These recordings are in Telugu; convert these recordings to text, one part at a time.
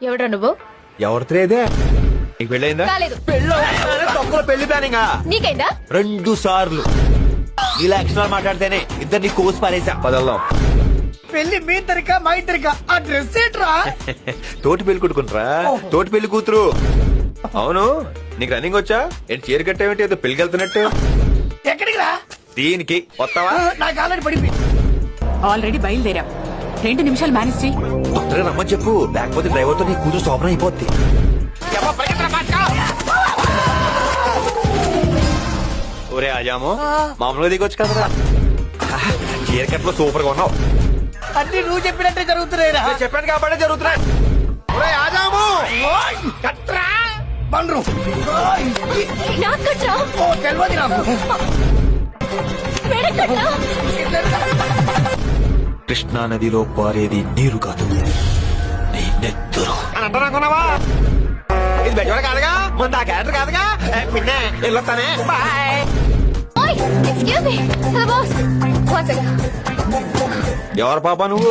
ఎవడ్రా నువ్వు? ఎవరితో ఇదే నీకు పెళ్ళయిందా? కాలేదు. తొక్కలో పెళ్లి ప్లానింగ్ నీకైందా? 2 సార్లు ఇలా ఎక్స్ట్రా మాట్లాడితేనే ఇద్దరిని కోసి పారేసా. పదల్దాం. పెళ్లి మీ ఇద్దరికా మా ఇద్దరికా? ఆ డ్రెస్ ఏంట్రా? తోటి పెళ్లి కొట్టుకుంటారా? తోటి పెళ్లి కూతురు. అవును, నీకు రన్నింగ్ వచ్చా? ఏంటి చీర కట్టేమిటి ఏదో పెళ్లికి వెళ్తున్నట్టు? ఎక్కడికి రా? దీనికి వస్తావా? నాకు ఆల్రెడీ పడిపోయింది. ఆల్రెడీ బయలుదేరాం. 2 నిమిషాలు మేనేజ్ చెయ్యి. తొందరగా రమ్మని చెప్పు, లేకపోతే డ్రైవర్ తో నీ కూతురు శోభన అయిపోద్ది. ఒరే ఆజాము, మామూలుగా దిగొచ్చు కదరా. చీర కట్లో సూపర్ గా ఉన్నావు. అన్ని నువ్వు చెప్పినట్టే జరుగుతున్నాయిరా. నేను చెప్పాను కాబట్టి జరుగుతున్నాయి. ఒరే ఆజాము, కట్రా బండ్రు. నాకు కట్రా. ఓ తెలియదు నాకు. మేడం కట్రా. కృష్ణా నదిలో పారేది నీరు కాదు, నీ నెత్తురు అని అంటున్నావా? ఇది బెజవాడ కాదుగా, ముందు ఆ క్యారెక్టర్ కాదుగా. పిన్నే వెళ్ళొస్తానే. బాయ్. ఓయ్, excuse me. Hello boss. One second. ఎవరు పాప నువ్వు?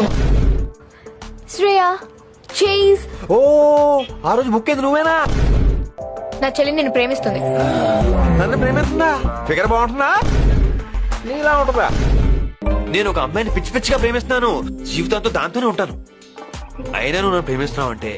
శ్రేయ చీజ్. ఓ, ఆ రోజు బుక్ అయింది నువ్వేనా? నా చెల్లి నిన్ను ప్రేమిస్తుంది. నన్ను ప్రేమిస్తుందా? ఫిగర్ బాగుంటుందా? నీలా ఉంటుందా? నేను ఒక అమ్మాయిని పిచ్చి పిచ్చిగా ప్రేమిస్తున్నాను. జీవితాంతో దాంతోనే ఉంటాను. అయినా నువ్వు నన్ను ప్రేమిస్తున్నావు అంటే